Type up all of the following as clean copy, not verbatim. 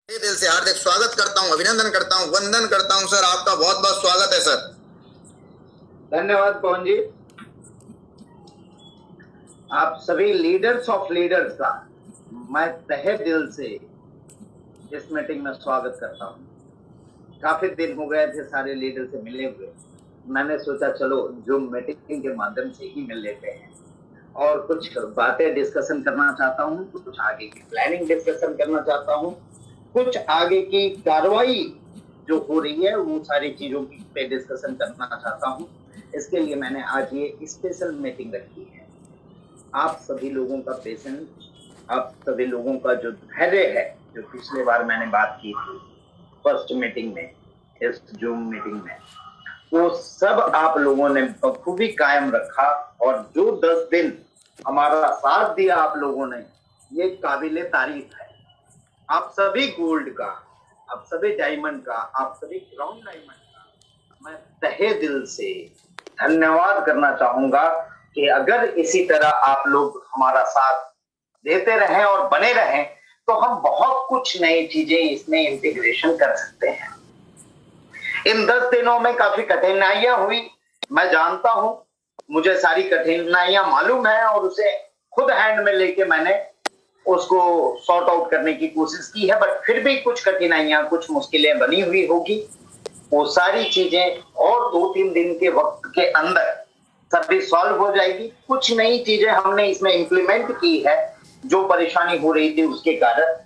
दिल से हार्दिक स्वागत करता हूं, अभिनंदन करता हूं, वंदन करता हूं सर। आपका बहुत बहुत स्वागत है सर। धन्यवाद पवन जी। आप सभी लीडर्स ऑफ लीडर्स का मैं तहे दिल से इस मीटिंग में स्वागत करता हूं। काफी दिन हो गए थे सारे लीडर से मिले हुए। मैंने सोचा चलो जूम मीटिंग के माध्यम से ही मिल लेते हैं और कुछ बातें डिस्कशन करना चाहता हूं, कुछ आगे की प्लानिंग डिस्कशन करना चाहता हूं, कुछ आगे की कार्रवाई जो हो रही है वो सारी चीजों की पे डिस्कशन करना चाहता हूं। इसके लिए मैंने आज ये स्पेशल मीटिंग रखी है। आप सभी लोगों का पेशेंस, आप सभी लोगों का जो धैर्य है, जो पिछले बार मैंने बात की थी फर्स्ट मीटिंग में, इस जूम मीटिंग में, वो सब आप लोगों ने बखूबी कायम रखा और जो 10 दिन हमारा साथ दिया आप लोगों ने, ये काबिले तारीफ है। आप सभी गोल्ड का, आप सभी डायमंड का, आप सभी क्राउन डायमंड का मैं तहे दिल से धन्यवाद करना चाहूंगा कि अगर इसी तरह आप लोग हमारा साथ देते रहें और बने रहें तो हम बहुत कुछ नई चीजें इसमें इंटीग्रेशन कर सकते हैं। इन 10 दिनों में काफी कठिनाइयां हुई, मैं जानता हूं, मुझे सारी कठिनाइयां मालूम है और उसे खुद हैंड में लेके मैंने उसको सॉर्ट आउट करने की कोशिश की है। बट फिर भी कुछ कठिनाइयां, कुछ मुश्किलें बनी हुई होगी। वो सारी चीजें और 2-3 दिन के वक्त के अंदर सभी सॉल्व हो जाएगी। कुछ नई चीजें हमने इसमें इंप्लीमेंट की है जो परेशानी हो रही थी उसके कारण।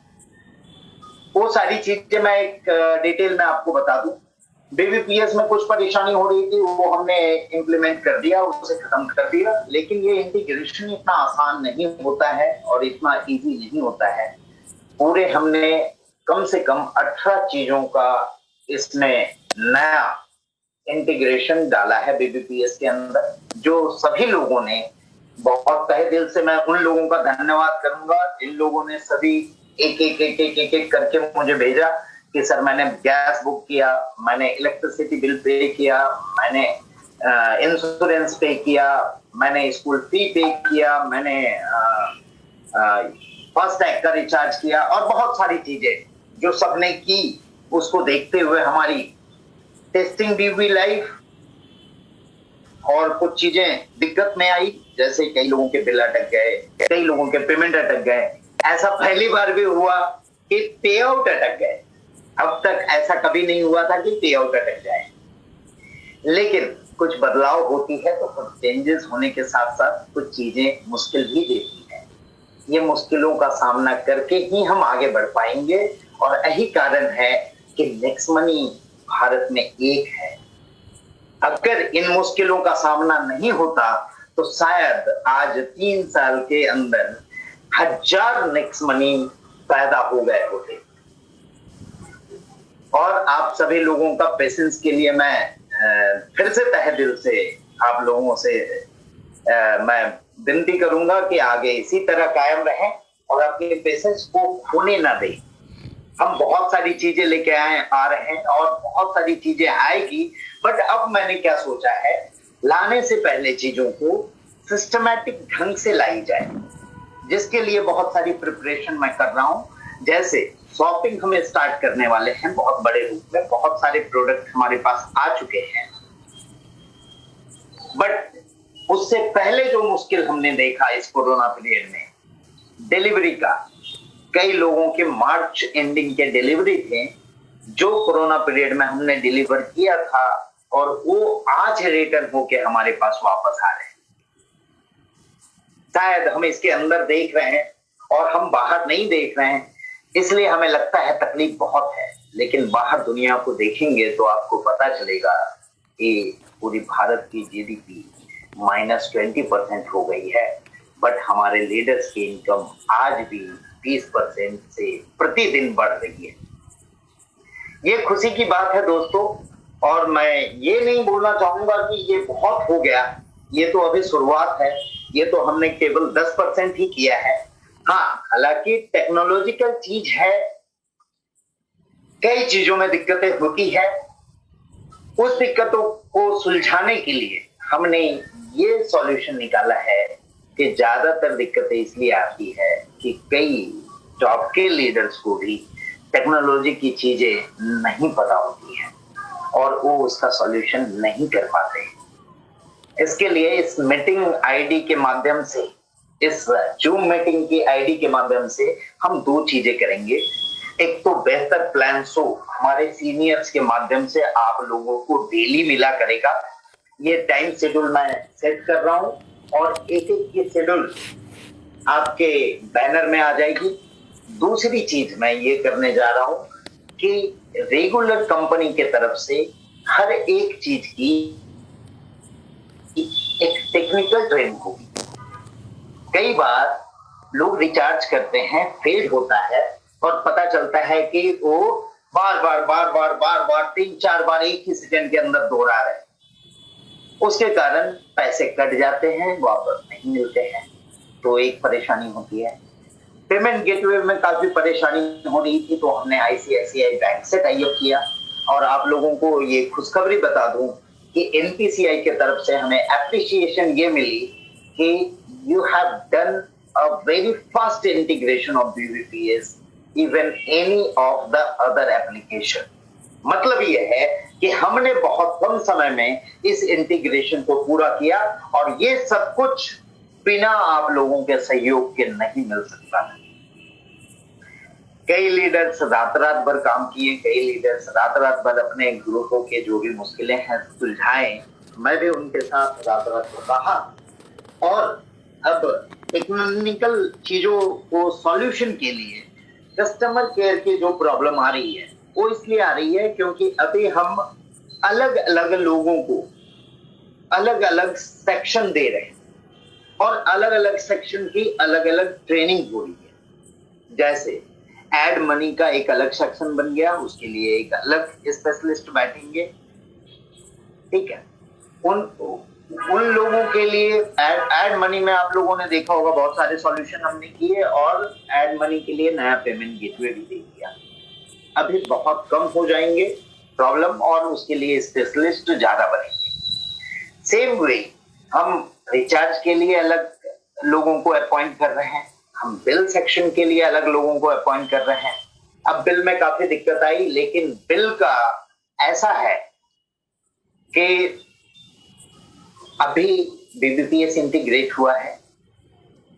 वो सारी चीजें मैं एक डिटेल में आपको बता दूं। बीबीपीएस में कुछ परेशानी हो रही थी, वो हमने इंप्लीमेंट कर दिया, उसे खत्म कर दिया। लेकिन ये इंटीग्रेशन इतना आसान नहीं होता है और इतना इजी नहीं होता है। पूरे हमने कम से कम 18 चीजों का इसमें नया इंटीग्रेशन डाला है बीबीपीएस के अंदर, जो सभी लोगों ने बहुत तहे दिल से, मैं उन लोगों का धन्यवाद करूंगा जिन लोगों ने सभी एक करके मुझे भेजा कि सर मैंने गैस बुक किया, मैंने इलेक्ट्रिसिटी बिल पे किया, मैंने इंश्योरेंस पे किया, मैंने स्कूल फी पे किया, मैंने फास्टैग का रिचार्ज किया और बहुत सारी चीजें जो सबने की। उसको देखते हुए हमारी टेस्टिंग भी हुई लाइव और कुछ चीजें दिक्कत में आई, जैसे कई लोगों के बिल अटक गए, कई लोगों के पेमेंट अटक गए। ऐसा पहली बार भी हुआ कि पे आउट अटक गए। अब तक ऐसा कभी नहीं हुआ था कि पे आउट अटक जाए। लेकिन कुछ बदलाव होती है तो कुछ चेंजेस होने के साथ साथ कुछ चीजें मुश्किल भी देती है। ये मुश्किलों का सामना करके ही हम आगे बढ़ पाएंगे और यही कारण है कि नेक्स्ट मनी भारत में एक है। अगर इन मुश्किलों का सामना नहीं होता तो शायद आज 3 साल के अंदर 1000 नेक्स्ट मनी पैदा हो गए होते। और आप सभी लोगों का पेशेंस के लिए मैं फिर से तहे दिल से आप लोगों से मैं विनती करूंगा कि आगे इसी तरह कायम रहें और अपने पेशेंस को खोने ना दें। हम बहुत सारी चीजें लेके आ रहे हैं और बहुत सारी चीजें आएगी। बट अब मैंने क्या सोचा है, लाने से पहले चीजों को सिस्टमैटिक ढंग से लाई जाए, जिसके लिए बहुत सारी प्रिपरेशन मैं कर रहा हूं। जैसे शॉपिंग हमें स्टार्ट करने वाले हैं बहुत बड़े रूप में, बहुत सारे प्रोडक्ट हमारे पास आ चुके हैं। बट उससे पहले जो मुश्किल हमने देखा इस कोरोना पीरियड में, डिलीवरी का, कई लोगों के मार्च एंडिंग के डिलीवरी थे जो कोरोना पीरियड में हमने डिलीवर किया था और वो आज रिटर्न होके हमारे पास वापस आ रहे हैं। शायद हम इसके अंदर देख रहे हैं और हम बाहर नहीं देख रहे हैं, इसलिए हमें लगता है तकलीफ बहुत है। लेकिन बाहर दुनिया को देखेंगे तो आपको पता चलेगा कि पूरी भारत की जीडीपी -20% हो गई है। बट हमारे लीडर्स की इनकम आज भी 20% से प्रतिदिन बढ़ रही है। ये खुशी की बात है दोस्तों। और मैं ये नहीं बोलना चाहूंगा कि ये बहुत हो गया, ये तो अभी शुरुआत है। ये तो हमने केवल 10% ही किया है। हाँ, हालांकि टेक्नोलॉजिकल चीज है, कई चीजों में दिक्कतें होती है। उस दिक्कतों को सुलझाने के लिए हमने ये सॉल्यूशन निकाला है कि ज्यादातर दिक्कतें इसलिए आती है कि कई टॉप के लीडर्स को भी टेक्नोलॉजी की चीजें नहीं पता होती है और वो उसका सॉल्यूशन नहीं कर पाते। इसके लिए इस मीटिंग आईडी के माध्यम से, इस जूम मीटिंग की आईडी के माध्यम से हम दो चीजें करेंगे। एक तो बेहतर प्लान शो हमारे सीनियर्स के माध्यम से आप लोगों को डेली मिला करेगा। ये टाइम शेड्यूल मैं सेट कर रहा हूं और एक एक की शेड्यूल आपके बैनर में आ जाएगी। दूसरी चीज मैं ये करने जा रहा हूं कि रेगुलर कंपनी के तरफ से हर एक चीज की एक टेक्निकल ट्रेनिंग होगी। कई बार लोग रिचार्ज करते हैं, फेल होता है और पता चलता है कि वो बार बार 3-4 बार एक ही सेकंड के अंदर दोहरा रहे, उसके कारण पैसे कट जाते हैं, वापस नहीं मिलते हैं, तो एक परेशानी होती है। पेमेंट गेटवे में काफी परेशानी हो रही थी, तो हमने आईसीआईसीआई बैंक से टाई अप किया और आप लोगों को ये खुशखबरी बता दूं कि एनपीसीआई की तरफ से हमें एप्रिसिएशन ये मिली कि you have done a very fast integration of BBPS even any of the other application. मतलब ये है कि हमने बहुत कम समय में इस इंटीग्रेशन को पूरा किया और ये सब कुछ बिना आप लोगों के सहयोग के नहीं मिल सकता। कई लीडर्स रात भर काम किए, कई लीडर्स रात भर अपने ग्रुपों के जो भी मुश्किलें हैं सुलझाएं। मैं भी उनके साथ रात भर रहा और अब टेक्निकल चीजों को सॉल्यूशन के लिए कस्टमर केयर की जो प्रॉब्लम आ रही है वो इसलिए आ रही है क्योंकि अभी हम अलग अलग लोगों को अलग अलग सेक्शन दे रहे हैं और अलग अलग सेक्शन की अलग अलग ट्रेनिंग हो रही है। जैसे एड मनी का एक अलग सेक्शन बन गया, उसके लिए एक अलग स्पेशलिस्ट बैठेंगे, ठीक है। उन लोगों के लिए एड मनी में आप लोगों ने देखा होगा बहुत सारे सॉल्यूशन हमने किए और एड मनी के लिए नया पेमेंट गेटवे भी दे दिया। अभी बहुत कम हो जाएंगे प्रॉब्लम और उसके लिए स्पेशलिस्ट ज्यादा बनेंगे। सेम वे हम रिचार्ज के लिए अलग लोगों को अपॉइंट कर रहे हैं, हम बिल सेक्शन के लिए अलग लोगों को अपॉइंट कर रहे हैं। अब बिल में काफी दिक्कत आई, लेकिन बिल का ऐसा है कि अभी बीबीपीएस इंटीग्रेट हुआ है,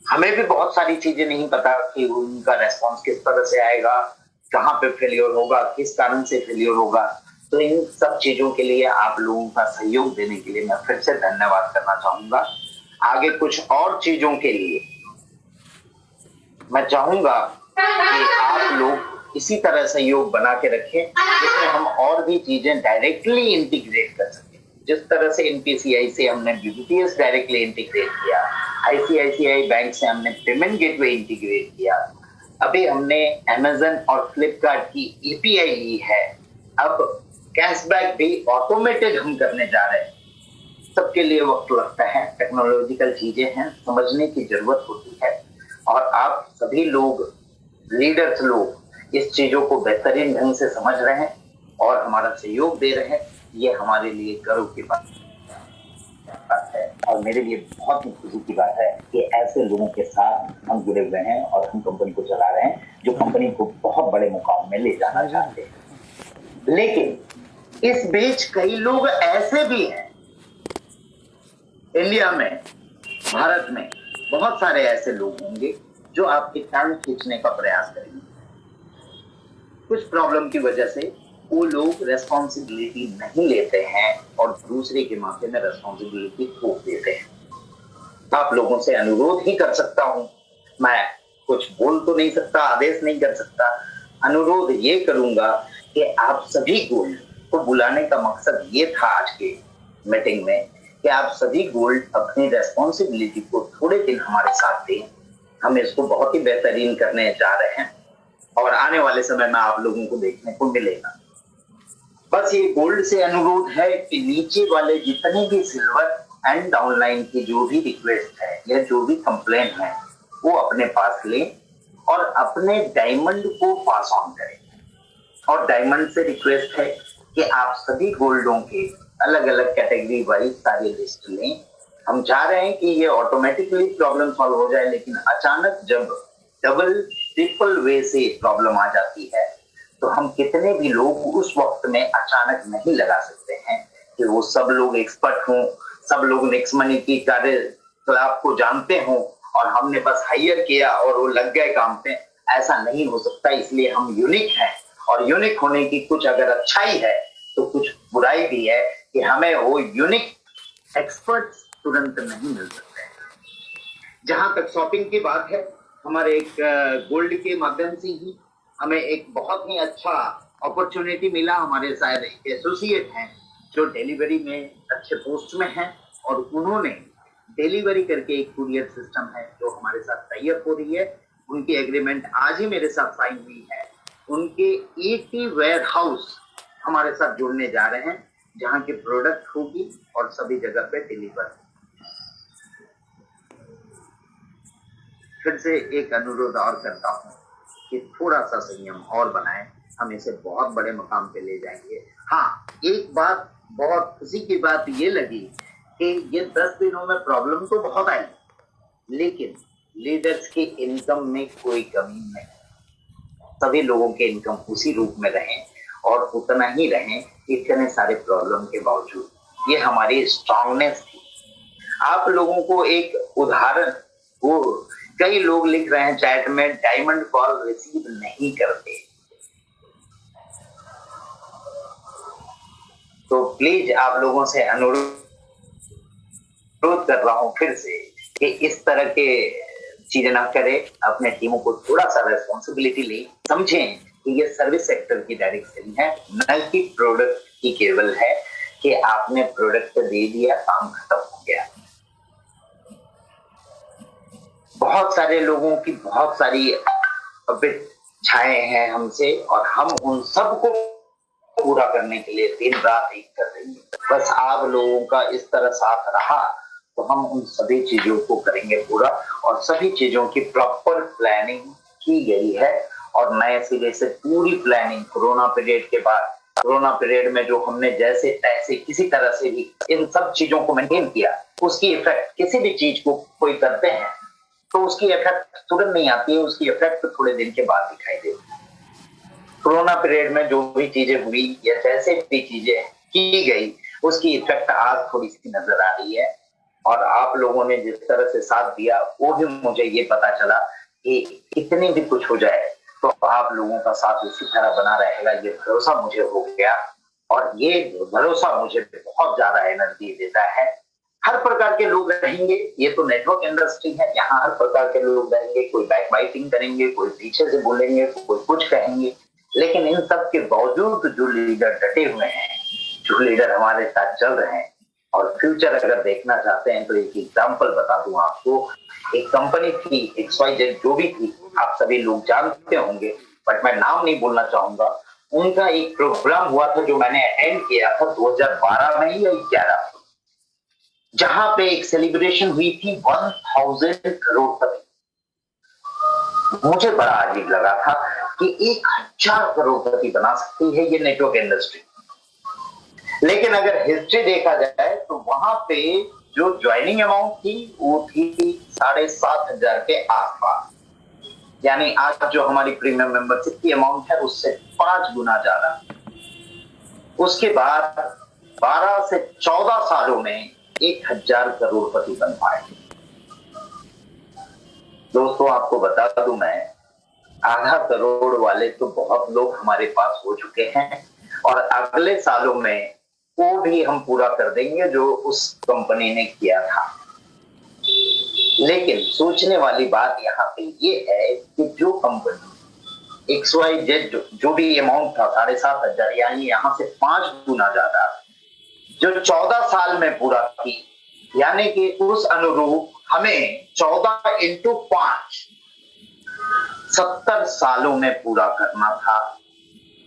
हमें भी बहुत सारी चीजें नहीं पता कि उनका रेस्पॉन्स किस तरह से आएगा, कहाँ पे फेलियर होगा, किस कारण से फेलियर होगा। तो इन सब चीजों के लिए आप लोगों का सहयोग देने के लिए मैं फिर से धन्यवाद करना चाहूंगा। आगे कुछ और चीजों के लिए मैं चाहूंगा कि आप लोग इसी तरह सहयोग बना के रखें जिसमें हम और भी चीजें डायरेक्टली इंटीग्रेट कर सकें। जिस तरह से एनपीसीआई से हमने बीबीपीएस डायरेक्टली इंटीग्रेट किया, आईसीआईसीआई बैंक से हमने पेमेंट गेटवे इंटीग्रेट किया, अभी हमने अमेज़न और फ्लिपकार्ट की एपीआई ली है, अब कैशबैक भी ऑटोमेटेड हम करने जा रहे हैं। सबके लिए वक्त लगता है, टेक्नोलॉजिकल चीजें हैं, समझने की जरूरत होती है और आप सभी लोग, लीडर्स लोग इस चीजों को बेहतरीन ढंग से समझ रहे हैं और हमारा सहयोग दे रहे हैं। ये हमारे लिए गर्व की बात है और मेरे लिए बहुत ही खुशी की बात है कि ऐसे लोगों के साथ हम जुड़े हुए हैं और हम कंपनी को चला रहे हैं जो कंपनी को बहुत बड़े मुकाम में ले जाना चाहते हैं। लेकिन इस बीच कई लोग ऐसे भी हैं इंडिया में, भारत में बहुत सारे ऐसे लोग होंगे जो आपकी टांग खींचने का प्रयास करेंगे। कुछ प्रॉब्लम की वजह से वो लोग रेस्पॉन्सिबिलिटी नहीं लेते हैं और दूसरे के माथे में रेस्पॉन्सिबिलिटी थोप देते हैं। आप लोगों से अनुरोध ही कर सकता हूं, मैं कुछ बोल तो नहीं सकता, आदेश नहीं कर सकता, अनुरोध ये करूंगा कि आप सभी गोल्ड को बुलाने का मकसद ये था आज के मीटिंग में कि आप सभी गोल्ड अपनी रेस्पॉन्सिबिलिटी को थोड़े दिन हमारे साथ दें। हम इसको बहुत ही बेहतरीन करने जा रहे हैं और आने वाले समय में आप लोगों को देखने को मिलेगा। बस ये गोल्ड से अनुरोध है कि नीचे वाले जितने भी सिल्वर एंड डाउनलाइन की जो भी रिक्वेस्ट है या जो भी कंप्लेन है वो अपने पास लें और अपने डायमंड को पास ऑन करें। और डायमंड से रिक्वेस्ट है कि आप सभी गोल्डों के अलग अलग कैटेगरी वाइज सारी लिस्ट लें। हम चाह रहे हैं कि ये ऑटोमेटिकली प्रॉब्लम सॉल्व हो जाए, लेकिन अचानक जब डबल ट्रिपल वे से प्रॉब्लम आ जाती है तो हम कितने भी लोग उस वक्त में अचानक नहीं लगा सकते हैं कि वो सब लोग एक्सपर्ट हों, सब लोग नेक्स्ट मनी की कार्यकलाप को जानते हों और हमने बस हायर किया और वो लग गए काम पे। ऐसा नहीं हो सकता। इसलिए हम यूनिक हैं और यूनिक होने की कुछ अगर अच्छाई है तो कुछ बुराई भी है कि हमें वो यूनिक एक्सपर्ट तुरंत नहीं मिल सकते हैं। जहां तक शॉपिंग की बात है, हमारे एक गोल्ड के माध्यम से ही हमें एक बहुत ही अच्छा अपॉर्चुनिटी मिला। हमारे शायद एसोसिएट हैं जो डिलीवरी में अच्छे पोस्ट में हैं और उन्होंने डिलीवरी करके एक कुरियर सिस्टम है जो हमारे साथ टाई अप हो रही है। उनकी एग्रीमेंट आज ही मेरे साथ साइन हुई है। उनके 80 वेयर हाउस हमारे साथ जुड़ने जा रहे हैं जहां की प्रोडक्ट होगी और सभी जगह पे डिलीवर। फिर से एक अनुरोध और करता हूँ कि थोड़ा सा संयम और बनाएं, हम इसे बहुत बड़े मुकाम पे ले जाएंगे। हाँ, एक बात बहुत खुशी की बात ये लगी कि ये 10 दिनों में प्रॉब्लम तो बहुत आई, लेकिन लीडर्स की इनकम में कोई कमी नहीं। सभी लोगों के इनकम उसी रूप में रहे और उतना ही रहे इतने सारे प्रॉब्लम के बावजूद। ये हमारी स्ट्रांगनेस थी। आप लोगों को एक उदाहरण, वो कई लोग लिख रहे हैं चैट में डायमंड कॉल रिसीव नहीं करते, तो प्लीज आप लोगों से अनुरोध कर रहा हूं फिर से कि इस तरह के चीजें ना करें। अपने टीमों को थोड़ा सा रेस्पॉन्सिबिलिटी ले, समझें कि ये सर्विस सेक्टर की डायरेक्ट सेलिंग है, न कि प्रोडक्ट की केवल है कि आपने प्रोडक्ट दे दिया काम खत्म हो गया। बहुत सारे लोगों की बहुत सारी अपेक्षाएं हैं हमसे और हम उन सबको पूरा करने के लिए दिन रात एक कर देंगे। बस आप लोगों का इस तरह साथ रहा तो हम उन सभी चीजों को करेंगे पूरा। और सभी चीजों की प्रॉपर प्लानिंग की गई है और नए सिरे से पूरी प्लानिंग कोरोना पीरियड के बाद, कोरोना पीरियड में जो हमने जैसे तैसे किसी तरह से भी इन सब चीजों को मेंटेन किया, उसकी इफेक्ट, किसी भी चीज को कोई करते हैं तो उसकी इफेक्ट तुरंत नहीं आती है, उसकी इफेक्ट थोड़े दिन के बाद दिखाई देती है। कोरोना पीरियड में जो भी चीजें हुई या जैसे भी चीजें की गई उसकी इफेक्ट आज थोड़ी सी नजर आ रही है। और आप लोगों ने जिस तरह से साथ दिया वो भी मुझे ये पता चला कि कितनी भी कुछ हो जाए तो आप लोगों का साथ इसी तरह बना रहेगा, ये भरोसा मुझे हो गया। और ये भरोसा मुझे बहुत ज्यादा एनर्जी देता है। हर प्रकार के लोग रहेंगे, ये तो नेटवर्क इंडस्ट्री है, यहाँ हर प्रकार के लोग रहेंगे। कोई बैक बाइटिंग करेंगे, कोई पीछे से बोलेंगे, कोई कुछ कहेंगे, लेकिन इन सब के बावजूद जो लीडर डटे हुए हैं, जो लीडर हमारे साथ चल रहे हैं और फ्यूचर अगर देखना चाहते हैं तो एक एग्जांपल बता दूं आपको। एक कंपनी थी XYZ जो भी थी, आप सभी लोग जानते होंगे बट मैं नाम नहीं बोलना चाहूंगा। उनका एक प्रोग्राम हुआ था जो मैंने अटेंड किया था 2012 में या 11, जहां पे एक सेलिब्रेशन हुई थी 1000 करोड़ तक। मुझे बड़ा अजीब लगा था कि 1000 करोड़पति बना सकती है ये नेटवर्क इंडस्ट्री। लेकिन अगर हिस्ट्री देखा जाए तो वहां पे जो ज्वाइनिंग अमाउंट थी वो थी 7,500 के आसपास। यानी आज जो हमारी प्रीमियम मेंबरशिप की अमाउंट है उससे 5 गुना ज्यादा। उसके बाद 12 से 14 सालों में 1000 करोड़पति बन पाए। दोस्तों आपको बता दूं, मैं आधा करोड़ वाले तो बहुत लोग हमारे पास हो चुके हैं और अगले सालों में वो भी हम पूरा कर देंगे जो उस कंपनी ने किया था। लेकिन सोचने वाली बात यहाँ पे ये है कि जो कंपनी XYZ जो भी अमाउंट था 7,500, यानी यहाँ से 5 गुना ज्यादा, जो 14 साल में पूरा की, यानी कि उस अनुरूप हमें 14 into 5 70 सालों में पूरा करना था।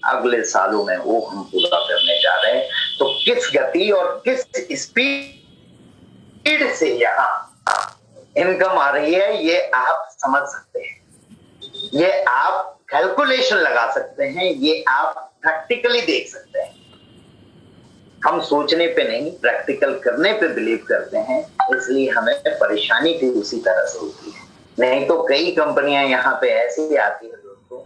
अगले सालों में वो हम पूरा करने जा रहे हैं। तो किस गति और किस स्पीड से यहाँ इनकम आ रही है ये आप समझ सकते हैं, ये आप कैलकुलेशन लगा सकते हैं, ये आप प्रैक्टिकली देख सकते हैं। हम सोचने पे नहीं, प्रैक्टिकल करने पे बिलीव करते हैं, इसलिए हमें परेशानी भी उसी तरह से होती है। नहीं तो कई कंपनियां यहाँ पे ऐसी आती है दोस्तों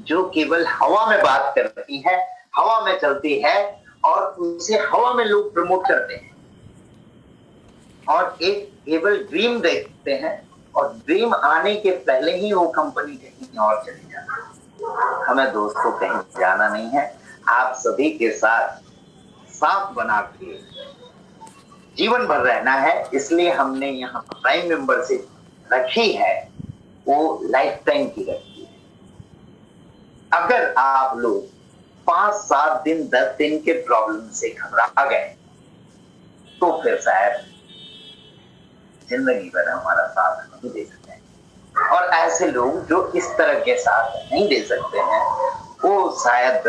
जो केवल हवा में बात करती है, हवा में चलती है और उसे हवा में लोग प्रमोट करते हैं और एक केवल ड्रीम देखते हैं और ड्रीम आने के पहले ही वो कंपनी कहीं और चली जाती है। हमें दोस्तों कहीं जाना नहीं है, आप सभी के साथ साथ बना के जीवन भर रहना है, इसलिए हमने यहाँ प्राइम मेंबरशिप रखी है, वो लाइफ टाइम की रखी है। अगर आप लोग 5-7 दिन 10 दिन के प्रॉब्लम से घबरा गए तो फिर शायद जिंदगी भर हमारा साथ नहीं दे सकते हैं। और ऐसे लोग जो इस तरह के साथ नहीं दे सकते हैं वो शायद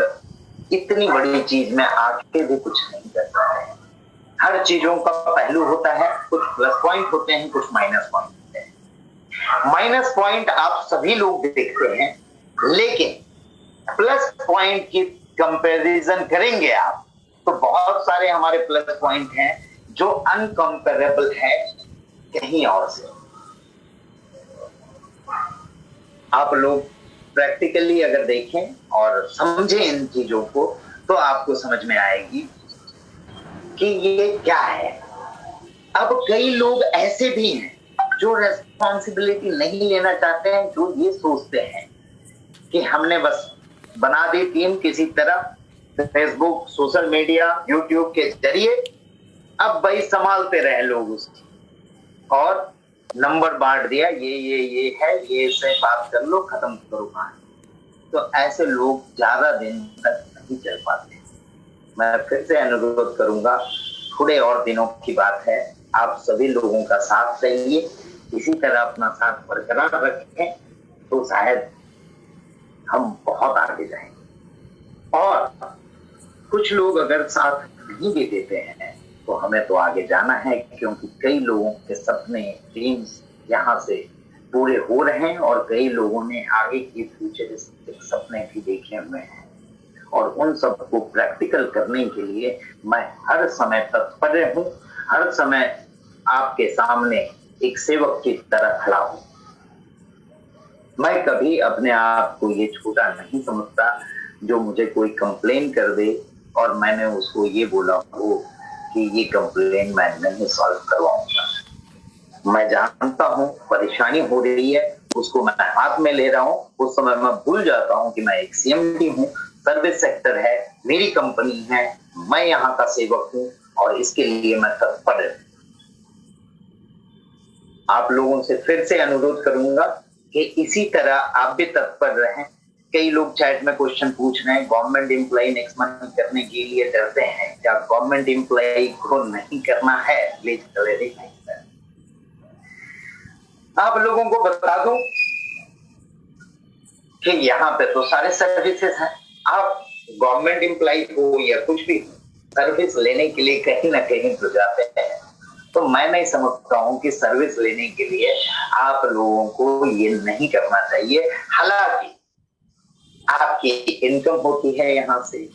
इतनी बड़ी चीज में आके भी कुछ नहीं कर सकते हैं। हर चीजों का पहलू होता है, कुछ प्लस पॉइंट होते हैं, कुछ माइनस पॉइंट होते हैं। माइनस पॉइंट आप सभी लोग देखते हैं, लेकिन प्लस पॉइंट की कंपैरिजन करेंगे आप तो बहुत सारे हमारे प्लस पॉइंट हैं जो अनकंपेरेबल है कहीं और से। आप लोग प्रैक्टिकली अगर देखें और समझें इन चीजों को तो आपको समझ में आएगी कि ये क्या है। अब कई लोग ऐसे भी हैं जो रेस्पॉन्सिबिलिटी नहीं लेना चाहते हैं, जो ये सोचते हैं कि हमने बस बना दी टीम किसी तरह फेसबुक, सोशल मीडिया, यूट्यूब के जरिए, अब भाई संभालते रहे लोग उसकी और नंबर बांट दिया, ये है, ये से बात कर लो, खत्म करो कहानी। तो ऐसे लोग ज्यादा दिन तक नहीं चल पाते। मैं फिर से अनुरोध करूंगा, थोड़े और दिनों की बात है, आप सभी लोगों का साथ चाहिए, इसी तरह अपना साथ बरकरार रखें तो शायद हम बहुत आगे जाएंगे। और कुछ लोग अगर साथ नहीं भी देते हैं तो हमें तो आगे जाना है, क्योंकि कई लोगों के सपने, ड्रीम्स यहाँ से पूरे हो रहे हैं और कई लोगों ने आगे की फ्यूचरिस्टिक सपने भी देखे हुए हैं और उन सबको प्रैक्टिकल करने के लिए मैं हर समय तत्पर हूँ, हर समय आपके सामने एक सेवक की तरह खड़ा हूँ। मैं कभी अपने आप को ये छोटा नहीं समझता जो मुझे कोई कंप्लेन कर दे और मैंने उसको ये बोला हो कि ये कंप्लेन मैं नहीं सॉल्व करवाऊंगा। मैं जानता हूँ परेशानी हो रही है, उसको मैं हाथ में ले रहा हूँ, उस समय मैं भूल जाता हूँ कि मैं एक सीएमडी हूँ, सर्विस सेक्टर है, मेरी कंपनी है, मैं यहाँ का सेवक हूँ और इसके लिए मैं तत्पर हूँ। आप लोगों से फिर से अनुरोध करूंगा कि इसी तरह आप भी तत्पर रहें। कई लोग चैट में क्वेश्चन पूछ रहे हैं, गवर्नमेंट एम्प्लॉय नेक्स्ट मंथ करने के लिए डरते हैं, क्या गवर्नमेंट एम्प्लॉय को नहीं करना है? प्लीज क्लैरिफाई करें। आप लोगों को बता दूं कि यहाँ पे तो सारे सर्विसेज हैं। आप गवर्नमेंट एम्प्लॉय हो या कुछ भी सर्विस लेने के लिए कहीं ना कहीं तो जाते हैं, तो मैं नहीं समझता हूं कि सर्विस लेने के लिए आप लोगों को ये नहीं करना चाहिए। हालांकि आपकी इनकम होती है यहाँ से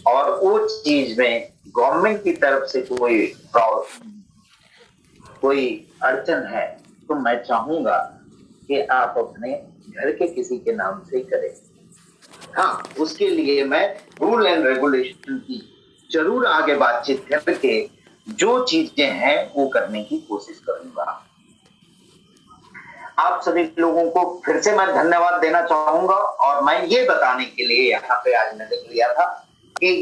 और वो चीज में गवर्नमेंट की तरफ से कोई अड़चन है तो मैं चाहूंगा कि आप अपने घर के किसी के नाम से करें। हाँ, उसके लिए मैं रूल एंड रेगुलेशन की जरूर आगे बातचीत करके जो चीजें हैं वो करने की कोशिश करूंगा। आप सभी लोगों को फिर से मैं धन्यवाद देना चाहूंगा और मैं ये बताने के लिए यहाँ पे आज मैंने लिया था कि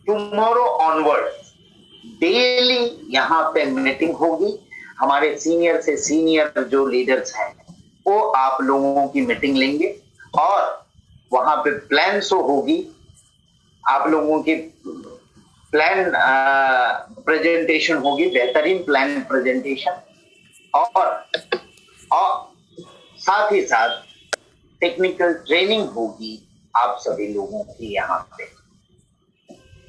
टुमारो ऑनवर्ड डेली यहाँ पे मीटिंग होगी। हमारे सीनियर से सीनियर जो लीडर्स हैं वो आप लोगों की मीटिंग लेंगे और वहां पे प्लान शो होगी। आप लोगों की प्लान प्रेजेंटेशन होगी, बेहतरीन प्लान प्रेजेंटेशन और साथ ही साथ टेक्निकल ट्रेनिंग होगी आप सभी लोगों की यहाँ पे,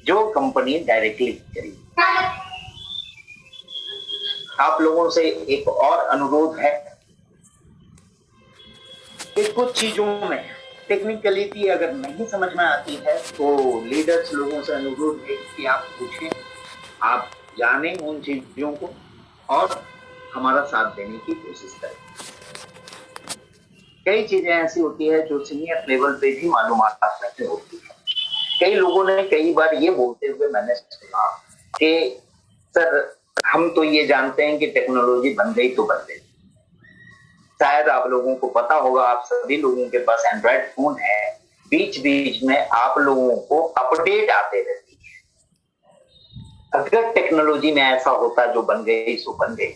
जो कंपनी डायरेक्टली करेगी। आप लोगों से एक और अनुरोध है कि कुछ चीजों में टेक्निकलिटी अगर नहीं समझ में आती है तो लीडर्स लोगों से अनुरोध है कि आप पूछें, आप जानें उन चीजों को और हमारा साथ देने की कोशिश करें। कई चीजें ऐसी होती है जो सीनियर लेवल पे भी मालूमात नहीं होती है। कई लोगों ने कई बार ये बोलते हुए मैंने सुना कि सर हम तो ये जानते हैं कि टेक्नोलॉजी बन गई तो बन गई। शायद आप लोगों को पता होगा, आप सभी लोगों के पास एंड्रॉइड फोन है, बीच बीच में आप लोगों को अपडेट आते रहती है। अगर टेक्नोलॉजी में ऐसा होता जो बन गई सो बन गई,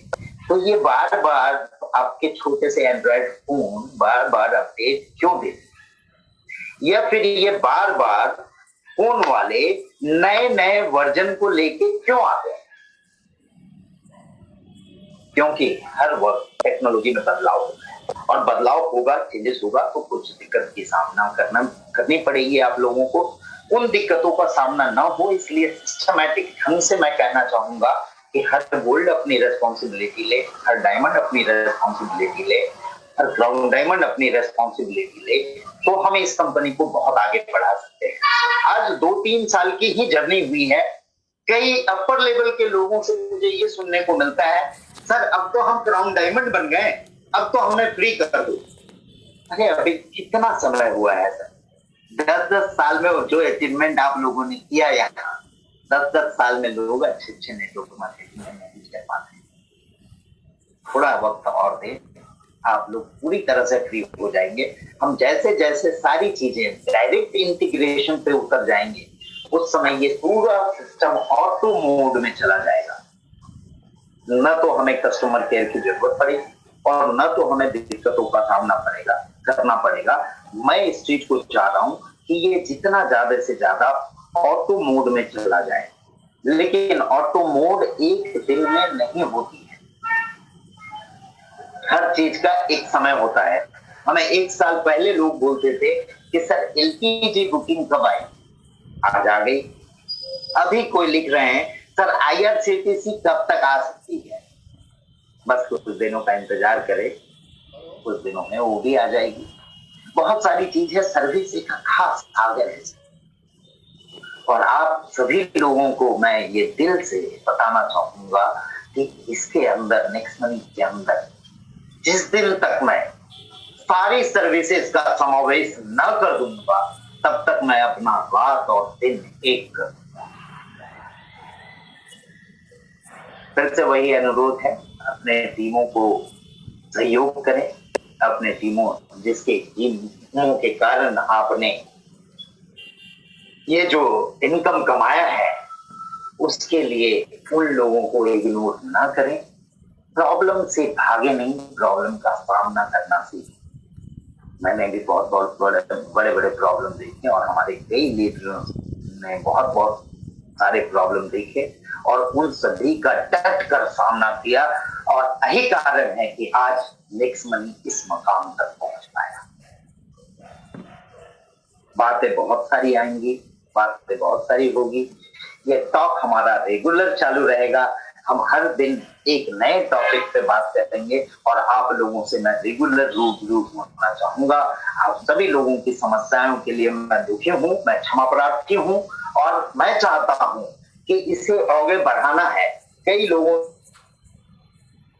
तो ये बार बार आपके छोटे से एंड्रॉइड फोन बार बार अपडेट क्यों देते, या फिर ये बार बार फोन वाले नए नए वर्जन को लेके क्यों आते हैं? क्योंकि हर वक्त टेक्नोलॉजी में बदलाव होता है, और बदलाव होगा, चेंजेस होगा, तो कुछ दिक्कत की सामना करनी पड़ेगी आप लोगों को। उन दिक्कतों का सामना ना हो, इसलिए सिस्टमैटिक ढंग से मैं कहना चाहूंगा कि हर गोल्ड अपनी रेस्पॉन्सिबिलिटी ले, हर डायमंड अपनी रेस्पॉन्सिबिलिटी ले, हर क्राउन डायमंड अपनी रेस्पॉन्सिबिलिटी ले, तो हम इस कंपनी को बहुत आगे बढ़ा सकते हैं। आज 2-3 साल की ही जर्नी हुई है। कई अपर लेवल के लोगों से मुझे ये सुनने को मिलता है, सर अब तो हम क्राउन डायमंड बन गए, अब तो हमें फ्री कर दो। अरे अभी कितना समय हुआ है सर? 10-10 साल में जो अचीवमेंट आप लोगों ने किया यहाँ, 10-10 साल में लोग अच्छे अच्छे नेटवर्क मार्केटिंग में मैनेज कर पाते हैं। थोड़ा वक्त और दे, आप लोग पूरी तरह से फ्री हो जाएंगे। हम जैसे जैसे सारी चीजें डायरेक्ट इंटीग्रेशन पे उतर जाएंगे, उस समय ये पूरा सिस्टम ऑटो मोड में चला जाएगा। न तो हमें कस्टमर केयर की जरूरत पड़ेगी और न तो हमें दिक्कतों का सामना करना पड़ेगा। मैं इस चीज को चाह रहा हूं कि ये जितना ज्यादा से ज्यादा ऑटो मोड में चला जाए, लेकिन ऑटो मोड एक दिन में नहीं होती है। हर चीज का एक समय होता है। हमें 1 साल पहले लोग बोलते थे कि सर एलपीजी बुकिंग कब आई, आज आ गई। अभी कोई लिख रहे हैं सर आईआरसीटीसी कब तक आ सकती है। बस कुछ दिनों का इंतजार करें, कुछ दिनों में वो भी आ जाएगी। बहुत सारी चीजें सर्विस एक खास सागर है, और आप सभी लोगों को मैं ये दिल से बताना चाहूंगा कि इसके अंदर, नेक्स्ट मनी के अंदर, जिस दिन तक मैं सारी सर्विसेज का समावेश न कर दूंगा, तब तक मैं अपना रात और दिन एक कर दूंगा। फिर से वही अनुरोध है, अपने टीमों को सहयोग करें, अपने टीमों टीमों के कारण आपने ये जो इनकम कमाया है, उसके लिए उन लोगों को इग्नोर ना करें। प्रॉब्लम से भागे नहीं, प्रॉब्लम का सामना करना सीखें। मैंने भी बहुत बड़े बड़े प्रॉब्लम देखे, और हमारे कई लीडरों ने बहुत सारे प्रॉब्लम देखे, और उन सभी का डट कर सामना किया, और यही कारण है कि आज नेक्स्ट मनी इस मकाम तक पहुंच पाया। बातें बहुत सारी आएंगी, बातें बहुत सारी होगी। ये टॉक हमारा रेगुलर चालू रहेगा। हम हर दिन एक नए टॉपिक पे बात करेंगे, और आप लोगों से मैं रेगुलर रूबरू होना चाहूंगा। आप सभी लोगों की समस्याओं के लिए मैं दुखी हूं, मैं क्षमा प्रार्थी हूं, और मैं चाहता हूं कि इसे आगे बढ़ाना है। कई लोगों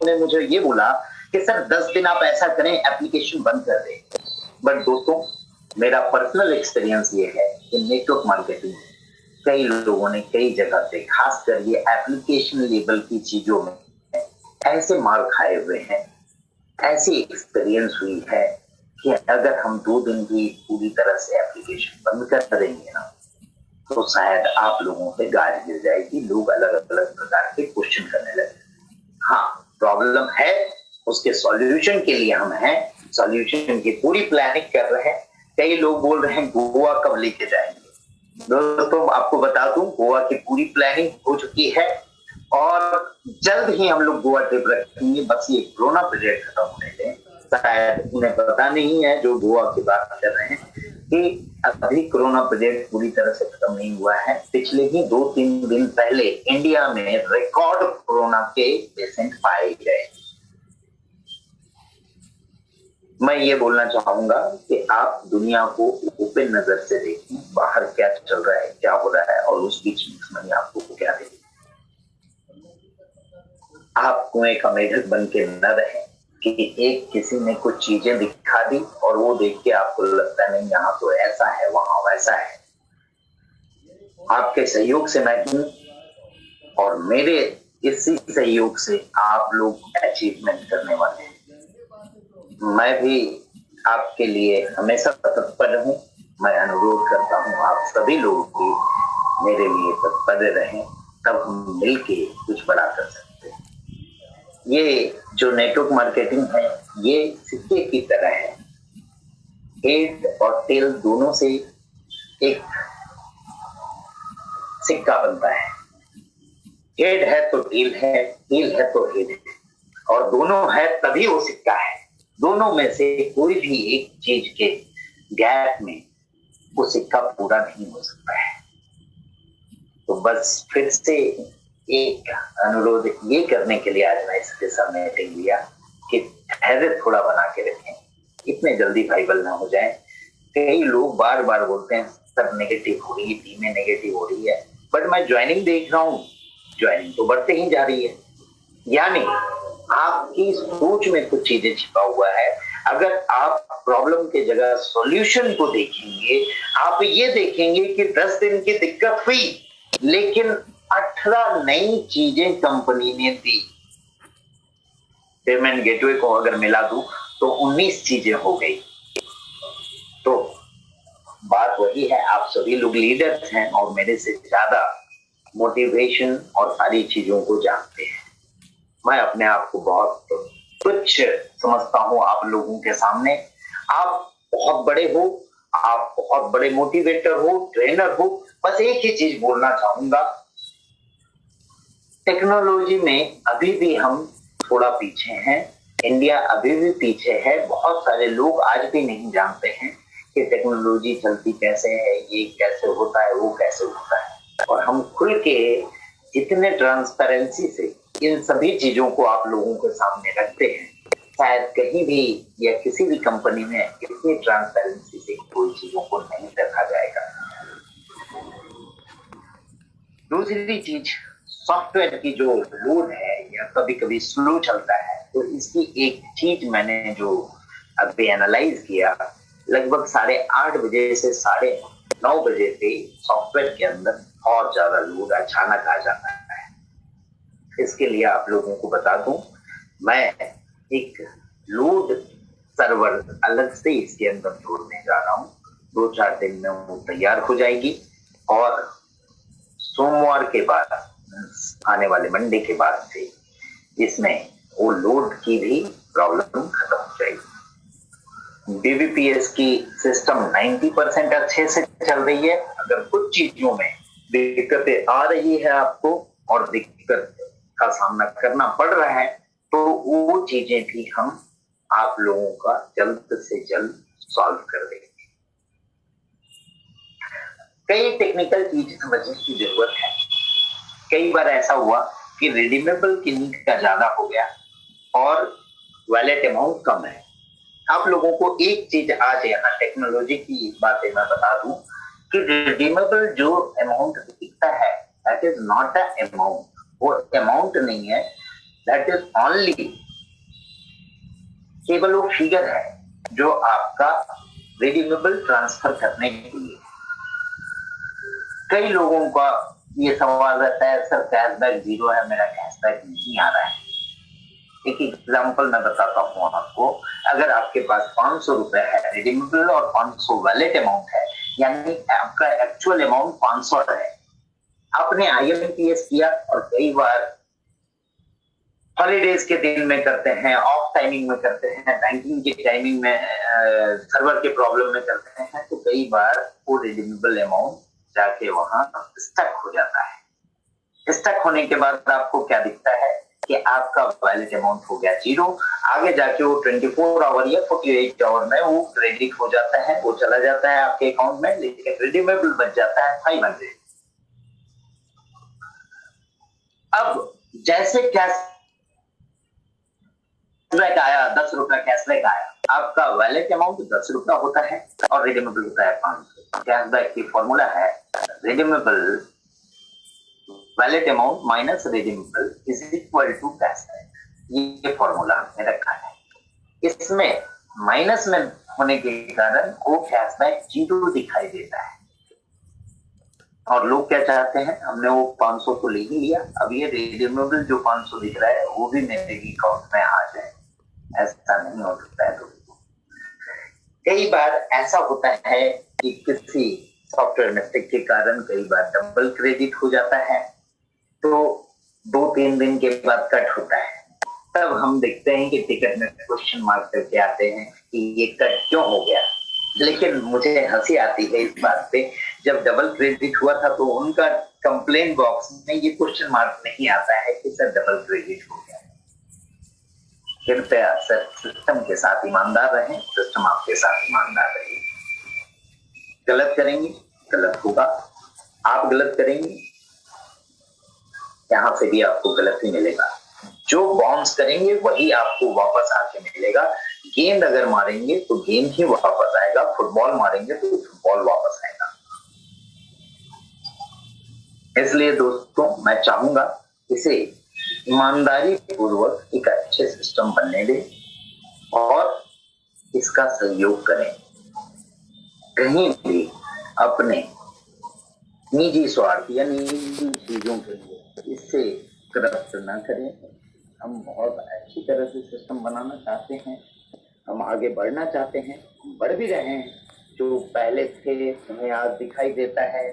ने मुझे ये बोला कि सर 10 दिन आप ऐसा करें, एप्लीकेशन बंद कर दें। बट दोस्तों, मेरा पर्सनल एक्सपीरियंस ये है कि नेटवर्क मार्केटिंग कई लोगों ने कई जगह पे, खासकर ये एप्लीकेशन लेवल की चीजों में ऐसे मार खाए हुए हैं, ऐसी एक्सपीरियंस हुई है कि अगर हम 2 दिन की पूरी तरह से एप्लीकेशन बंद कर देंगे ना, तो शायद आप लोगों पे गाज गिर जाएगी। लोग अलग अलग प्रकार के क्वेश्चन करने लगे। हाँ, प्रॉब्लम है, उसके सॉल्यूशन के लिए हम हैं, सॉल्यूशन की पूरी प्लानिंग कर रहे हैं। कई लोग बोल रहे हैं गोवा कब लेके जाएंगे। दोस्तों, आपको बता दूं, गोवा की पूरी प्लानिंग हो चुकी है, और जल्द ही हम लोग गोवा ट्रिप रखेंगे। बस ये कोरोना पीरियड खत्म होने दें। शायद उन्हें पता नहीं है जो गोवा की बात कर रहे हैं कि अभी कोरोना पीरियड पूरी तरह से खत्म नहीं हुआ है। पिछले ही 2-3 दिन पहले इंडिया में रिकॉर्ड कोरोना के पेशेंट पाए गए। मैं ये बोलना चाहूंगा कि आप दुनिया को ओपन नजर से देखें, बाहर क्या चल रहा है, क्या हो रहा है, और उस बीच में आपको क्या देखें। आप कुएं का मेढक बन के न रहें, कि एक किसी ने कुछ चीजें दिखा दी और वो देख के आपको लगता नहीं यहाँ तो ऐसा है वहां वैसा है। आपके सहयोग से मैं हूं और मेरे इसी सहयोग से आप लोग अचीवमेंट करने वाले हैं। मैं भी आपके लिए हमेशा तत्पर हूं। मैं अनुरोध करता हूं आप सभी लोग भी मेरे लिए तत्पर रहें, तब हम मिलके कुछ बड़ा कर सकते हैं। ये जो नेटवर्क मार्केटिंग है ये सिक्के की तरह है, हेड और टेल दोनों से एक सिक्का बनता है। हेड है तो टेल है तो हेड है, और दोनों है तभी वो सिक्का है। दोनों में से कोई भी एक चीज के गैप में वो सिक्का पूरा नहीं हो सकता है। तो बस फिर से एक अनुरोध ये करने के लिए आज मैं इसके सामने मीटिंग लिया कि धैर्य थोड़ा बना के रखें, इतने जल्दी वाइबल ना हो जाए। कई लोग बार बार बोलते हैं सब नेगेटिव हो रही है, टीमें नेगेटिव हो रही है, बट मैं ज्वाइनिंग देख रहा हूँ, ज्वाइनिंग तो बढ़ते ही जा रही है। यानी आपकी सोच में कुछ चीजें छिपा हुआ है। अगर आप प्रॉब्लम के जगह सॉल्यूशन को देखेंगे, आप ये देखेंगे कि 10 दिन की दिक्कत हुई लेकिन 18 नई चीजें कंपनी ने दी। पेमेंट गेटवे को अगर मिला दूं तो 19 चीजें हो गई। तो बात वही है, आप सभी लोग लीडर्स हैं और मेरे से ज्यादा मोटिवेशन और सारी चीजों को जानते हैं। मैं अपने आप को बहुत तुच्छ समझता हूं आप लोगों के सामने। आप बहुत बड़े हो, आप बहुत बड़े मोटिवेटर हो, ट्रेनर हो। बस एक ही चीज बोलना चाहूंगा, टेक्नोलॉजी में अभी भी हम थोड़ा पीछे हैं। इंडिया अभी भी पीछे है। बहुत सारे लोग आज भी नहीं जानते हैं कि टेक्नोलॉजी चलती कैसे है, ये कैसे होता है, वो कैसे होता है। और हम खुल के इतने ट्रांसपेरेंसी से इन सभी चीजों को आप लोगों के सामने रखते हैं, शायद कहीं भी या किसी भी कंपनी में इतनी ट्रांसपेरेंसी से कोई चीजों को नहीं रखा जाएगा। दूसरी चीज, सॉफ्टवेयर की जो लोड है या कभी कभी स्लो चलता है, तो इसकी एक चीज मैंने जो अभी एनालाइज किया, लगभग 8:30 बजे से 9:30 बजे से सॉफ्टवेयर के अंदर और ज्यादा लोड अचानक आ जाता है। इसके लिए आप लोगों को बता दूं, मैं एक लोड सर्वर अलग से इसके अंदर जोड़ने जा रहा हूं। 2-4 दिन में वो तैयार हो जाएगी और सोमवार के बाद, आने वाले मंडे के बाद से इसमें वो लोड की भी प्रॉब्लम खत्म हो जाएगी। बीबीपीएस की सिस्टम 90% अच्छे से चल रही है। अगर कुछ चीजों में दिक्कतें आ रही है आपको और दिक्कत का सामना करना पड़ रहा है, तो वो चीजें भी हम आप लोगों का जल्द से जल्द सॉल्व कर देंगे। कई टेक्निकल चीज समझने की जरूरत है। कई बार ऐसा हुआ कि रिडीमेबल की नीड का ज्यादा हो गया और वैलेट अमाउंट कम है। आप लोगों को एक चीज आज यहाँ टेक्नोलॉजी की बातें मैं बता दूं कि रिडीमेबल जो अमाउंट दिखता है, that is not a amount. वो अमाउंट नहीं है, दैट इज ओनली केवल वो फिगर है जो आपका रिडीमेबल ट्रांसफर करने के लिए। कई लोगों का ये सवाल रहता है, सर कैशबैक 0 है, मेरा कैशबैक नहीं आ रहा है। एक एग्जांपल मैं बताता हूँ आपको। अगर आपके पास 500 रुपए है रिडीमेबल और 500 वैलेट अमाउंट है, यानी आपका एक्चुअल अमाउंट 500 है। आपने IMPS किया और कई बार हॉलीडेज के दिन में करते हैं, ऑफ टाइमिंग में करते हैं, बैंकिंग की टाइमिंग में, सर्वर के प्रॉब्लम में करते हैं, तो कई बार वो रिडीमेबल अमाउंट जाके वहां स्टक हो जाता है। स्टक होने के बाद आपको क्या दिखता है कि आपका वैलिड अमाउंट हो गया 0। आगे जाके वो 24 आवर या 48 आवर में वो क्रेडिट हो जाता है, वो चला जाता है आपके अकाउंट में, लेकिन रिडीमेबल बच जाता है 500। अब जैसे कैशबैक आया, 10 रुपया कैशबैक आया, आपका वैलेट अमाउंट 10 रुपया होता है और रिडीमेबल होता है 500। कैशबैक की फॉर्मूला है redeemable wallet amount minus redeemable is equal to cashback. ये फॉर्मूला हमने रखा है। इसमें माइनस में होने के कारण वो कैशबैक 0 दिखाई देता है। और लोग क्या चाहते हैं, हमने वो 500 तो ले ही लिया, अब ये रिडीमेबल जो 500 दिख रहा है वो भी मेरे अकाउंट में आ जाए। ऐसा नहीं हो सकता है दोस्तों। कई बार ऐसा होता है कि किसी सॉफ्टवेयर मिस्टेक के कारण कई बार डबल क्रेडिट हो जाता है, तो 2-3 दिन के बाद कट होता है। तब हम देखते हैं कि टिकट में क्वेश्चन मार्क करके आते हैं कि ये कट क्यों हो गया। लेकिन मुझे हंसी आती है इस बात पे, जब डबल क्रेडिट हुआ था तो उनका कंप्लेन बॉक्स में ये क्वेश्चन मार्क नहीं आता है कि सर डबल क्रेडिट हो गया। कृपया सर सिस्टम के साथ ईमानदार रहें, सिस्टम आपके साथ ईमानदार रहे। गलत करेंगे गलत होगा, आप गलत करेंगे यहां से भी आपको गलत ही मिलेगा। जो बाउंस करेंगे वही आपको वापस आके मिलेगा। गेंद अगर मारेंगे तो गेंद ही वापस आएगा, फुटबॉल मारेंगे तो फुटबॉल वापस आएगा। इसलिए दोस्तों मैं चाहूंगा इसे ईमानदारी पूर्वक एक अच्छे सिस्टम बनने दें और इसका सहयोग करें। कहीं भी अपने निजी स्वार्थ या निजी चीजों के लिए इससे करप्ट ना करें। हम बहुत अच्छी तरह से सिस्टम बनाना चाहते हैं, हम आगे बढ़ना चाहते हैं, हम बढ़ भी रहे हैं। जो पहले थे तुम्हें आज दिखाई देता है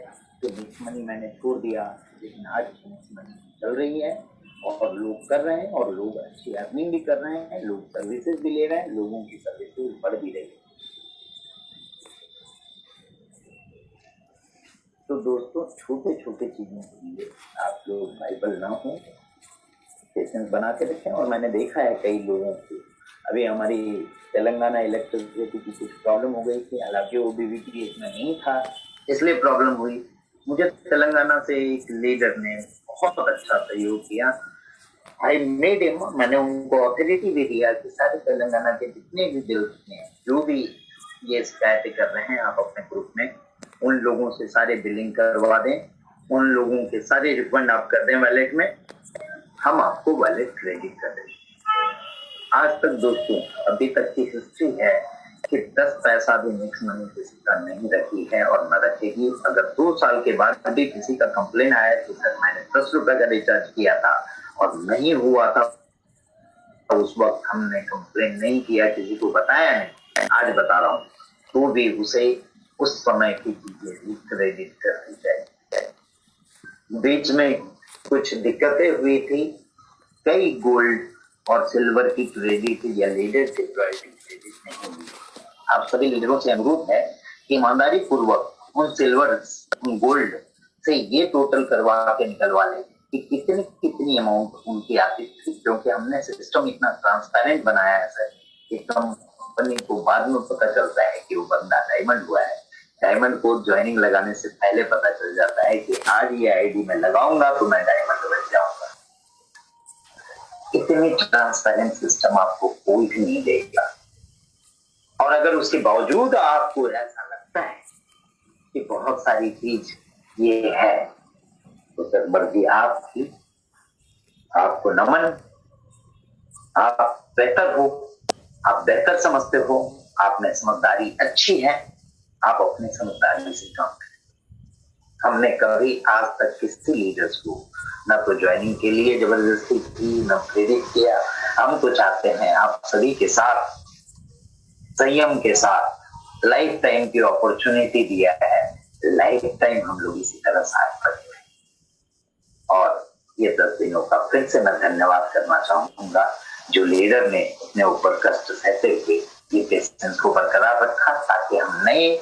कि मिक्स मनी मैंने छोड़ दिया, लेकिन आज मिक्स मनी चल रही है और लोग कर रहे हैं और लोग अच्छी अर्निंग भी कर रहे हैं, लोग सर्विसेज भी ले रहे हैं, लोगों की सर्विसेज बढ़ भी रही है। तो दोस्तों छोटे छोटे चीजों के लिए आप लोग बाइबल ना हो, पेशेंस बना के रखें। और मैंने देखा है कई लोगों को, अभी हमारी तेलंगाना इलेक्ट्रिसिटी की कुछ प्रॉब्लम हो गई थी, हालांकि वो बीबीटी इसमें नहीं था इसलिए प्रॉब्लम हुई। मुझे तेलंगाना से एक लीडर ने बहुत अच्छा सहयोग किया। आई मेड हिम, मैंने उनको अथॉरिटी भी दिया कि सारे तेलंगाना के जितने भी बिल्स हैं, जो भी ये शिकायतें कर रहे हैं, आप अपने ग्रुप में उन लोगों से सारे बिलिंग करवा दें, उन लोगों के सारे रिफंड आप कर दें वैलेट में, हम आपको वैलेट क्रेडिट कर दें। आज तक दोस्तों अभी तक की हिस्ट्री है कि 10 पैसा भी मिक्स मनी किसी का नहीं रखी है और न रखेगी। अगर 2 साल के बाद भी किसी का कंप्लेन आया कि सर मैंने 10 रुपए का रिचार्ज किया था और नहीं हुआ था, तो उस वक्त हमने कंप्लेन नहीं किया, किसी को बताया नहीं, आज बता रहा हूँ, तो भी उसे उस समय की चीजें क्रेडिट कर दी जाए। बीच में कुछ दिक्कतें हुई थी, कई गोल्ड और सिल्वर की क्रेडिट या लीडर से क्रेडिट नहीं हुई। आप सभी लीडरों से अनुरोध है कि ईमानदारी पूर्वक उन सिल्वर उन गोल्ड से ये टोटल करवा के निकलवा लें कि कितनी अमाउंट उनकी आती थी, क्योंकि हमने सिस्टम इतना ट्रांसपेरेंट बनाया है सर कि कंपनी को बाद में पता चलता है कि वो बंदा डायमंड हुआ है। डायमंड को ज्वाइनिंग लगाने से पहले पता चल जाता है कि आज ये आईडी मैं लगाऊंगा तो मैं डायमंड बन जाऊंगा। इतनी ट्रांसपेरेंट सिस्टम आपको कोई भी नहीं देगा। और अगर उसके बावजूद आपको ऐसा लगता है कि बहुत सारी चीज ये है, तो सर मर्जी आपकी, आपको नमन, आप बेहतर हो, आप बेहतर समझते हो, आप में समझदारी अच्छी है, आप अपने समझदारी से काम करें। हमने कभी आज तक किसी लीडर्स को न तो ज्वाइनिंग के लिए जबरदस्ती की, न प्रेरित किया। हम तो चाहते हैं आप सभी के साथ संयम के साथ लाइफ टाइम की अपॉर्चुनिटी दिया है, लाइफ टाइम हम लोग इसी तरह साथ बढ़े। और ये 10 दिनों का फिर से मैं धन्यवाद करना चाहूंगा जो लीडर ने अपने ऊपर कष्ट सहते हुए ये पेशेंस को बरकरार रखा, ताकि हम नए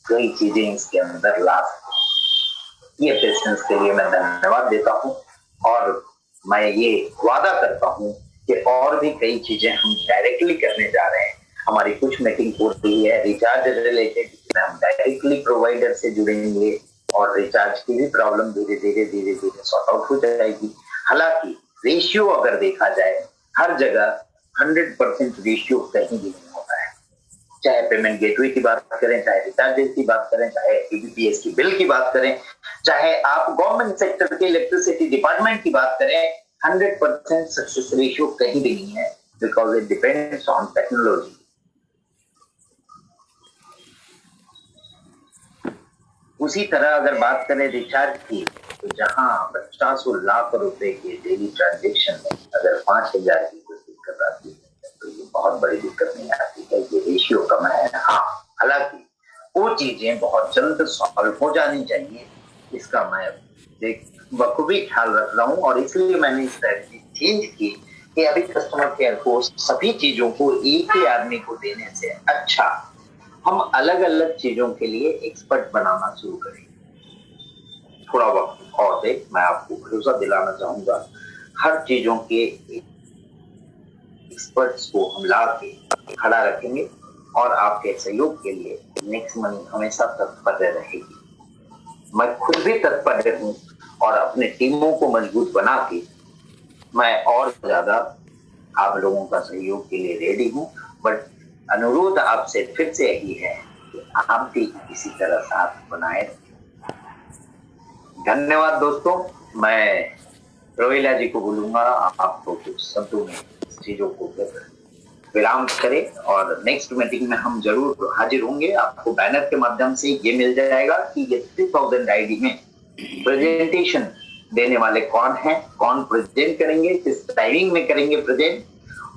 कई चीजें इसके अंदर ला सकें। ये पेशेंस के लिए मैं धन्यवाद देता हूँ और मैं ये वादा करता हूँ कि और भी कई चीजें हम डायरेक्टली करने जा रहे हैं। हमारी कुछ मीटिंग हो रही है रिचार्ज रिलेटेड, हम डायरेक्टली प्रोवाइडर से जुड़ेंगे और रिचार्ज की भी प्रॉब्लम धीरे धीरे सॉर्ट आउट हो जाएगी। हालांकि रेशियो अगर देखा जाए हर जगह 100% रेशियो कहीं भी नहीं होता है। चाहे पेमेंट गेटवे की बात करें, चाहे रिचार्जेस की बात करें, चाहे ईबीपीएस की बिल की बात करें, चाहे आप गवर्नमेंट सेक्टर के इलेक्ट्रिसिटी डिपार्टमेंट की बात करें, 100% सक्सेस रेशियो कहीं भी नहीं है। because it depends on technology. उसी तरह अगर बात करें रिचार्ज की, तो जहां 50 लाख रुपए के डेली ट्रांजेक्शन में अगर 5,000 की कोई दिक्कत आती है तो ये बहुत बड़ी दिक्कत नहीं आती है, ये रेशियो कम है। हाँ, हालांकि वो चीजें बहुत जल्द सॉल्व हो जानी चाहिए, इसका मैं बखूबी ख्याल रख रहा हूँ और इसलिए मैंने स्ट्रेटजी चेंज की कि अभी कस्टमर केयर को सभी चीजों को एक ही आदमी को देने से अच्छा हम अलग अलग चीजों के लिए एक्सपर्ट बनाना शुरू करेंगे। थोड़ा वक्त और दे, मैं आपको भरोसा दिलाना चाहूंगा, हर चीजों के एक्सपर्ट्स को हम ला के खड़ा रखेंगे और आपके सहयोग के लिए नेक्स्ट मनी हमेशा तत्पर रहेगी। मैं खुद भी तत्पर हूँ और अपने टीमों को मजबूत बना के मैं और ज्यादा आप लोगों का सहयोग के लिए रेडी हूँ। बट अनुरोध आपसे फिर से यही है कि आप भी इसी तरह साथ बनाए रखें। धन्यवाद दोस्तों। मैं रोहिला जी को बोलूंगा आपको कुछ शब्दों में चीजों को विराम करें और नेक्स्ट मीटिंग में हम जरूर हाजिर होंगे। आपको बैनर के माध्यम से ये मिल जाएगा कि ये 3000 आईडी में प्रेजेंटेशन देने वाले कौन है, कौन प्रेजेंट करेंगे, किस टाइमिंग में करेंगे प्रेजेंट,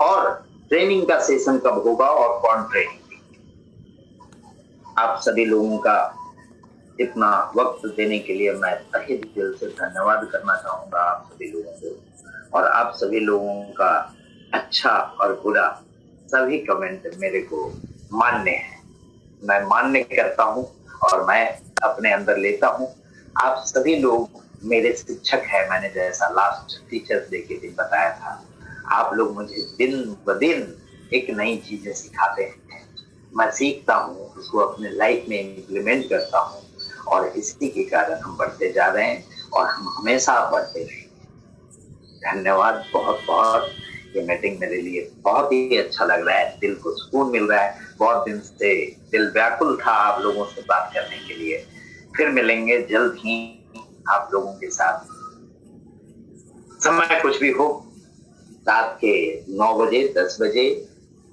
और ट्रेनिंग का सेशन कब होगा और कौन ट्रेनिंग देंगे। आप सभी लोगों का इतना वक्त देने के लिए मैं तहे दिल से धन्यवाद करना चाहूंगा आप सभी लोगों को। और आप सभी लोगों का अच्छा और बुरा सभी कमेंट मेरे को मान्य है, मैं मान्य करता हूं और मैं अपने अंदर लेता हूं। आप सभी लोग मेरे शिक्षक हैं, मैंने जैसा लास्ट टीचर्स डे के दिन बताया था, आप लोग मुझे दिन ब दिन एक नई चीजें सिखाते हैं, मैं सीखता हूँ, उसको अपने लाइफ में इम्प्लीमेंट करता हूँ और इसी के कारण हम बढ़ते जा रहे हैं और हम हमेशा बढ़ते रहेंगे। धन्यवाद बहुत बहुत। ये मीटिंग मेरे लिए बहुत ही अच्छा लग रहा है, दिल को सुकून मिल रहा है। बहुत दिन से दिल व्याकुल था आप लोगों से बात करने के लिए। फिर मिलेंगे जल्द ही आप लोगों के साथ। समय कुछ भी हो, रात के 9 बजे 10 बजे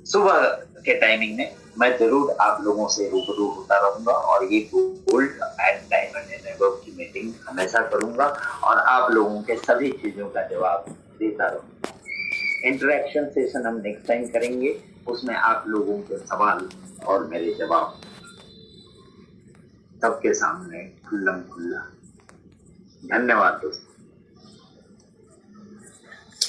सुबह के टाइमिंग में मैं जरूर आप लोगों से रूबरू होता रहूंगा और ये गोल्ड एंड डायमंड नेटवर्क की मीटिंग हमेशा करूंगा और आप लोगों के सभी चीजों का जवाब देता रहूंगा। इंटरेक्शन सेशन हम नेक्स्ट टाइम करेंगे, उसमें आप लोगों के सवाल और मेरे जवाब सबके सामने खुल्लम खुल्ला। धन्यवाद दोस्तों।